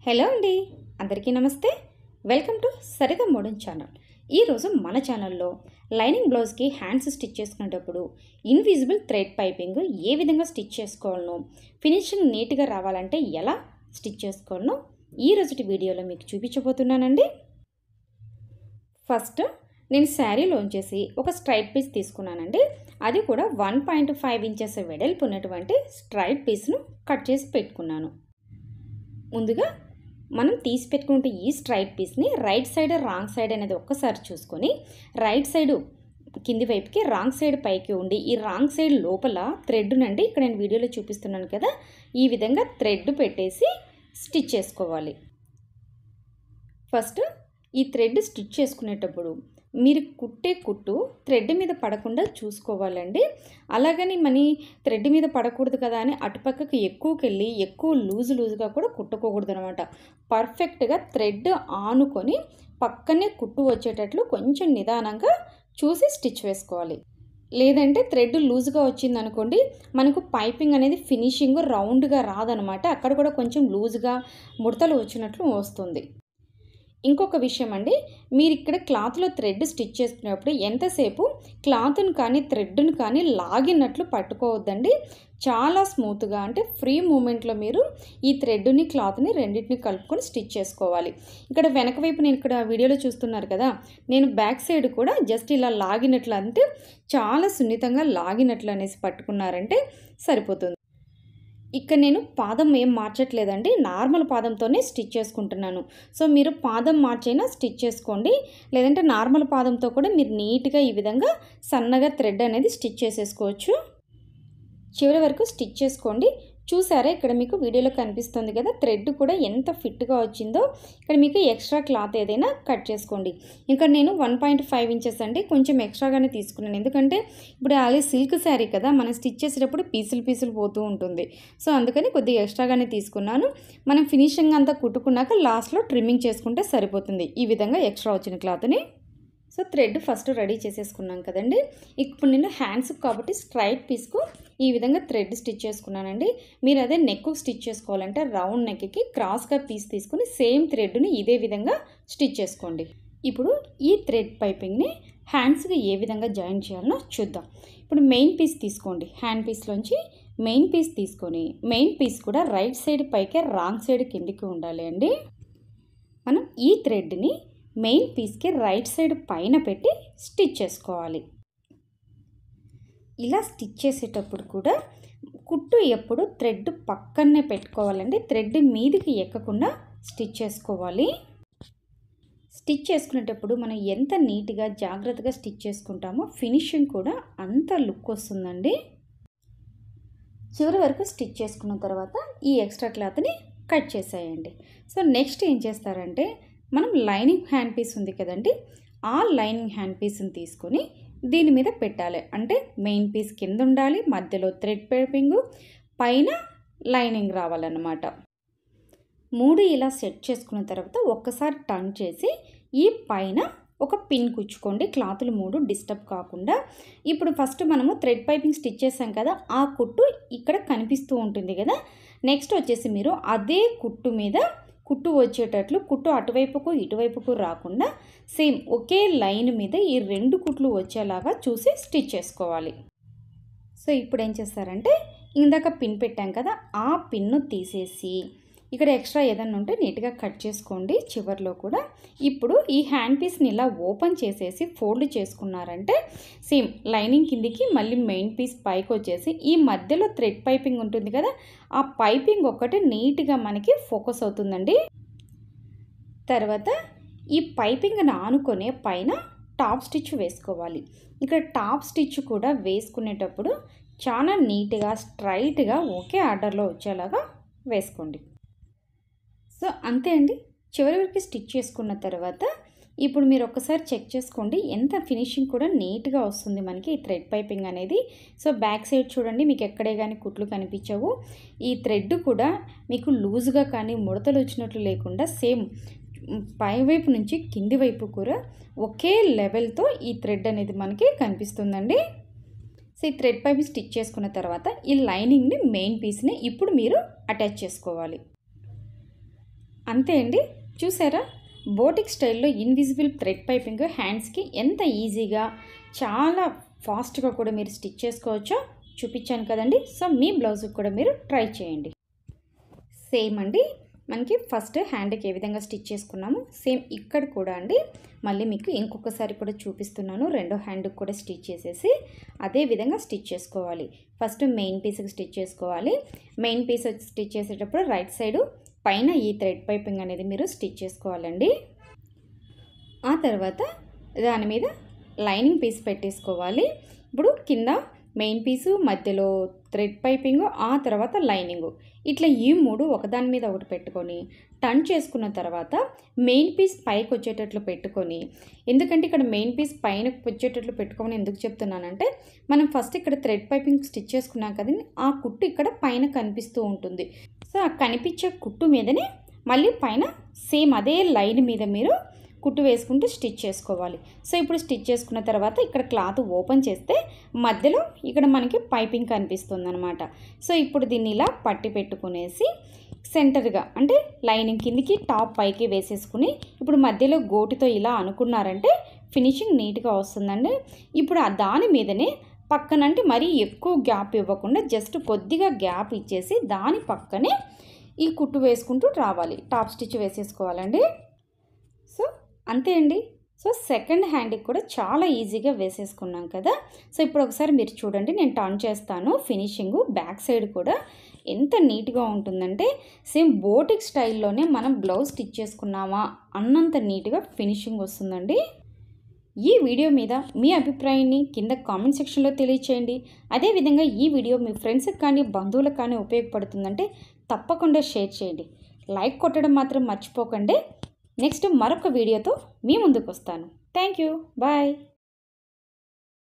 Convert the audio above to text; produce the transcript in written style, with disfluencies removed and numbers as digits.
Hello అండి, అందరికీ నమస్తే. Welcome to Saritha modern channel. ఈరోజు మన ఛానల్లో లైనింగ్ బ్లౌజ్కి హ్యాండ్స్ స్టిచ్ చేసుకునేటప్పుడు ఇన్విజిబుల్ థ్రెడ్ పైపింగ్ ఏ విధంగా స్టిచ్ చేసుకోవాలనో, ఫినిషింగ్ నీట్గా రావాలంటే ఎలా స్టిచ్ చేసుకోవాలనో ఈ రోజుటి వీడియోలో మీకు చూపించబోతున్నానండి. ఫస్ట్ నేను శారీలోంచేసి ఒక స్ట్రైట్ పీస్ తీసుకున్నానండి. అది కూడా 1.5 ఇంచెస్ వెడల్పు ఉన్నటువంటి స్ట్రైట్ పీస్ను కట్ చేసి పెట్టుకున్నాను. ముందుగా మనం తీసి పెట్టుకుంటే ఈ స్ట్రైట్ పీస్ని రైట్ సైడ్ రాంగ్ సైడ్ అనేది ఒక్కసారి చూసుకొని, రైట్ సైడ్ కింది వైపుకి, రాంగ్ సైడ్ పైకి ఉండి, ఈ రాంగ్ సైడ్ లోపల థ్రెడ్ నండి ఇక్కడ నేను వీడియోలో చూపిస్తున్నాను కదా, ఈ విధంగా థ్రెడ్ పెట్టేసి స్టిచ్ చేసుకోవాలి. ఫస్ట్ ఈ థ్రెడ్ స్టిచ్ చేసుకునేటప్పుడు మీరు కుట్టే కుట్టు థ్రెడ్ మీద పడకుండా చూసుకోవాలండి. అలాగని థ్రెడ్ మీద పడకూడదు కదా అని అటుపక్కకి ఎక్కువకెళ్ళి ఎక్కువ లూజుగా కూడా కుట్టుకోకూడదు అనమాట. పర్ఫెక్ట్గా థ్రెడ్ ఆనుకొని పక్కనే కుట్టు వచ్చేటట్లు కొంచెం నిదానంగా చూసి స్టిచ్ వేసుకోవాలి. లేదంటే థ్రెడ్ లూజ్గా వచ్చింది అనుకోండి, మనకు పైపింగ్ అనేది ఫినిషింగ్ రౌండ్గా రాదనమాట. అక్కడ కూడా కొంచెం లూజ్గా ముడతలు వచ్చినట్లు వస్తుంది. ఇంకొక విషయం అండి, మీరు ఇక్కడ క్లాత్లో థ్రెడ్ స్టిచ్ చేసుకునేటప్పుడు ఎంతసేపు క్లాత్ను కానీ థ్రెడ్ను కానీ లాగినట్లు పట్టుకోవద్దండి. చాలా స్మూత్గా అంటే ఫ్రీ మూమెంట్లో మీరు ఈ థ్రెడ్ని క్లాత్ని రెండింటిని కలుపుకొని స్టిచ్ చేసుకోవాలి. ఇక్కడ వెనక వైపు నేను ఇక్కడ వీడియోలో చూస్తున్నారు కదా, నేను బ్యాక్ సైడ్ కూడా జస్ట్ ఇలా లాగినట్లు, అంటే చాలా సున్నితంగా లాగినట్లు అనేసి పట్టుకున్నారంటే సరిపోతుంది. ఇక్కడ నేను పాదం ఏం మార్చట్లేదండి, నార్మల్ పాదంతోనే స్టిచ్ చేసుకుంటున్నాను. సో మీరు పాదం మార్చైనా స్టిచ్ చేసుకోండి, లేదంటే నార్మల్ పాదంతో కూడా మీరు నీట్గా ఈ విధంగా సన్నగా థ్రెడ్ అనేది స్టిచ్ చేసేసుకోవచ్చు. చివరి వరకు స్టిచ్ చేసుకోండి. చూసారా, ఇక్కడ మీకు వీడియోలో కనిపిస్తుంది కదా, థ్రెడ్ కూడా ఎంత ఫిట్గా వచ్చిందో. ఇక్కడ మీకు ఎక్స్ట్రా క్లాత్ ఏదైనా కట్ చేసుకోండి. ఇక్కడ నేను 1.5 ఇంచెస్ అండి, కొంచెం ఎక్స్ట్రాగానే తీసుకున్నాను. ఎందుకంటే ఇప్పుడు ఆల్రెడీ సిల్క్ శారీ కదా, మనం స్టిచ్ చేసేటప్పుడు పీసులు పోతూ ఉంటుంది. సో అందుకని కొద్దిగా ఎక్స్ట్రాగానే తీసుకున్నాను. మనం ఫినిషింగ్ అంతా కుట్టుకున్నాక లాస్ట్లో ట్రిమ్మింగ్ చేసుకుంటే సరిపోతుంది, ఈ విధంగా ఎక్స్ట్రా వచ్చిన క్లాత్ని. సో థ్రెడ్ ఫస్ట్ రెడీ చేసేసుకున్నాం కదండి. ఇప్పుడు నేను హ్యాండ్స్ కాబట్టి స్ట్రైట్ పీస్కు ఈ విధంగా థ్రెడ్ స్టిచ్ చేసుకున్నానండి. మీరు అదే నెక్ స్టిచ్ చేసుకోవాలంటే రౌండ్ నెక్కి క్రాస్గా పీస్ తీసుకుని సేమ్ థ్రెడ్ని ఇదే విధంగా స్టిచ్ చేసుకోండి. ఇప్పుడు ఈ థ్రెడ్ పైపింగ్ని హ్యాండ్స్కి ఏ విధంగా జాయిన్ చేయాలో చూద్దాం. ఇప్పుడు మెయిన్ పీస్ తీసుకోండి, హ్యాండ్ పీస్లోంచి మెయిన్ పీస్ తీసుకొని, మెయిన్ పీస్ కూడా రైట్ సైడ్ పైకే రాంగ్ సైడ్ కిందికి ఉండాలి అండి. మనం ఈ థ్రెడ్ని మెయిన్ పీస్కి రైట్ సైడ్ పైన పెట్టి స్టిచ్ చేసుకోవాలి. ఇలా స్టిచ్ చేసేటప్పుడు కూడా కుట్టు ఎప్పుడు థ్రెడ్ పక్కనే పెట్టుకోవాలండి, థ్రెడ్ మీదికి ఎక్కకుండా స్టిచ్ చేసుకోవాలి. స్టిచ్ చేసుకునేటప్పుడు మనం ఎంత నీట్గా జాగ్రత్తగా స్టిచ్ చేసుకుంటామో ఫినిషింగ్ కూడా అంత లుక్ వస్తుందండి. చివరి వరకు స్టిచ్ చేసుకున్న తర్వాత ఈ ఎక్స్ట్రా క్లాత్ని కట్ చేసేయండి. సో నెక్స్ట్ ఏం చేస్తారంటే, మనం లైనింగ్ హ్యాండ్ పీస్ ఉంది కదండి, ఆ లైనింగ్ హ్యాండ్ పీస్ని తీసుకొని దీని మీద పెట్టాలి. అంటే మెయిన్ పీస్ కింద ఉండాలి, మధ్యలో థ్రెడ్ పైపింగ్, పైన లైనింగ్ రావాలన్నమాట. 3 ఇలా సెట్ చేసుకున్న తర్వాత ఒక్కసారి టర్న్ చేసి ఈ పైన ఒక పిన్ కుచ్చుకోండి, క్లాతులు 3 డిస్టర్బ్ కాకుండా. ఇప్పుడు ఫస్ట్ మనము థ్రెడ్ పైపింగ్ స్టిచ్ చేసాం కదా, ఆ కుట్టు ఇక్కడ కనిపిస్తూ ఉంటుంది కదా. నెక్స్ట్ వచ్చేసి మీరు అదే కుట్టు మీద కుట్టు వచ్చేటట్లు, కుట్టు అటువైపుకు ఇటువైపుకు రాకుండా సేమ్ ఒకే లైన్ మీద ఈ 2 కుట్లు వచ్చేలాగా చూసి స్టిచ్ చేసుకోవాలి. సో ఇప్పుడు ఏం చేస్తారంటే, ఇందాక పిన్ పెట్టాం కదా, ఆ పిన్ను తీసేసి ఇక్కడ ఎక్స్ట్రా ఏదైనా ఉంటే నీట్గా కట్ చేసుకోండి చివర్లో కూడా. ఇప్పుడు ఈ హ్యాండ్ పీస్ని ఇలా ఓపెన్ చేసేసి ఫోల్డ్ చేసుకున్నారంటే సేమ్ లైనింగ్ కిందికి మళ్ళీ మెయిన్ పీస్ పైకి వచ్చేసి ఈ మధ్యలో థ్రెడ్ పైపింగ్ ఉంటుంది కదా, ఆ పైపింగ్ ఒక్కటి నీట్గా మనకి ఫోకస్ అవుతుందండి. తర్వాత ఈ పైపింగ్ని ఆనుకొనే పైన టాప్ స్టిచ్ వేసుకోవాలి. ఇక్కడ టాప్ స్టిచ్ కూడా వేసుకునేటప్పుడు చాలా నీట్గా స్ట్రైట్గా ఒకే ఆర్డర్లో వచ్చేలాగా వేసుకోండి. సో అంతే అండి, చివరి వరకు స్టిచ్ చేసుకున్న తర్వాత ఇప్పుడు మీరు ఒక్కసారి చెక్ చేసుకోండి, ఎంత ఫినిషింగ్ కూడా నీట్గా వస్తుంది మనకి ఈ థ్రెడ్ పైపింగ్ అనేది. సో బ్యాక్ సైడ్ చూడండి, మీకు ఎక్కడే కానీ కుట్లు కనిపించవు. ఈ థ్రెడ్ కూడా మీకు లూజ్గా కానీ ముడతలు వచ్చినట్లు లేకుండా సేమ్ పై వైపు నుంచి కింది వైపు కూడా ఒకే లెవెల్తో ఈ థ్రెడ్ అనేది మనకి కనిపిస్తుందండి. సో ఈ థ్రెడ్ పైపింగ్ స్టిచ్ చేసుకున్న తర్వాత ఈ లైనింగ్ని మెయిన్ పీస్ని ఇప్పుడు మీరు అటాచ్ చేసుకోవాలి. అంతే అండి, చూసారా బోటిక్ స్టైల్లో ఇన్విజిబుల్ థ్రెడ్ పైపింగ్ హ్యాండ్స్కి ఎంత ఈజీగా చాలా ఫాస్ట్గా కూడా మీరు స్టిచ్ చేసుకోవచ్చో చూపించాను కదండి. సో మీ బ్లౌజ్కి కూడా మీరు ట్రై చేయండి. సేమ్ అండి, మనకి ఫస్ట్ హ్యాండ్కి ఏ విధంగా స్టిచ్ చేసుకున్నాము సేమ్ ఇక్కడ కూడా అండి మళ్ళీ మీకు ఇంకొకసారి కూడా చూపిస్తున్నాను. రెండో హ్యాండ్కి కూడా స్టిచ్ చేసేసి అదే విధంగా స్టిచ్ చేసుకోవాలి. ఫస్ట్ మెయిన్ పీస్కి స్టిచ్ చేసుకోవాలి. మెయిన్ పీస్ స్టిచ్ చేసేటప్పుడు రైట్ సైడు పైన ఈ థ్రెడ్ పైపింగ్ అనేది మీరు స్టిచ్ చేసుకోవాలండి. ఆ తర్వాత దాని మీద లైనింగ్ పీస్ పెట్టేసుకోవాలి. ఇప్పుడు కింద మెయిన్ పీసు, మధ్యలో థ్రెడ్ పైపింగ్, ఆ తర్వాత లైనింగు, ఇట్లా ఈ మూడు ఒకదాని మీద ఒకటి పెట్టుకొని టర్న్ చేసుకున్న తర్వాత మెయిన్ పీస్ పైకి వచ్చేటట్లు పెట్టుకొని, ఎందుకంటే ఇక్కడ మెయిన్ పీస్ పైన వచ్చేటట్లు పెట్టుకోమని ఎందుకు చెప్తున్నానంటే మనం ఫస్ట్ ఇక్కడ థ్రెడ్ పైపింగ్ స్టిచ్ చేసుకున్నాం కదండి, ఆ కుట్టు ఇక్కడ పైన కనిపిస్తూ ఉంటుంది. సో ఆ కనిపించే కుట్టు మీదనే మళ్ళీ పైన సేమ్ అదే లైన్ మీద మీరు కుట్టు వేసుకుంటూ స్టిచ్ చేసుకోవాలి. సో ఇప్పుడు స్టిచ్ చేసుకున్న తర్వాత ఇక్కడ క్లాత్ ఓపెన్ చేస్తే మధ్యలో ఇక్కడ మనకి పైపింగ్ కనిపిస్తుంది అనమాట. సో ఇప్పుడు దీన్ని ఇలా పట్టి పెట్టుకునేసి సెంటర్గా అంటే లైనింగ్ కిందికి టాప్ పైకి వేసేసుకుని ఇప్పుడు మధ్యలో గోటితో ఇలా అనుకున్నారంటే ఫినిషింగ్ నీట్గా వస్తుందండి. ఇప్పుడు దాని మీదనే పక్కనంటే మరీ ఎక్కువ గ్యాప్ ఇవ్వకుండా జస్ట్ కొద్దిగా గ్యాప్ ఇచ్చేసి దాని పక్కనే ఈ కుట్టు వేసుకుంటూ రావాలి. టాప్ స్టిచ్ వేసేసుకోవాలండి. సో అంతే అండి. సో సెకండ్ హ్యాండ్కి కూడా చాలా ఈజీగా వేసేసుకున్నాం కదా. సో ఇప్పుడు ఒకసారి మీరు చూడండి, నేను టర్న్ చేస్తాను. ఫినిషింగు బ్యాక్ సైడ్ కూడా ఎంత నీట్గా ఉంటుందంటే సేమ్ బోటిక్ స్టైల్లోనే మనం బ్లౌజ్ స్టిచ్ చేసుకున్నామా అన్నంత నీట్గా ఫినిషింగ్ వస్తుందండి. ఈ వీడియో మీద మీ అభిప్రాయాన్ని కింద కామెంట్ సెక్షన్లో తెలియచేయండి. అదేవిధంగా ఈ వీడియో మీ ఫ్రెండ్స్కి కానీ బంధువులకు కానీ ఉపయోగపడుతుందంటే తప్పకుండా షేర్ చేయండి. లైక్ కొట్టడం మాత్రం మర్చిపోకండి. నెక్స్ట్ మరొక వీడియోతో మీ ముందుకు వస్తాను. Thank you, bye.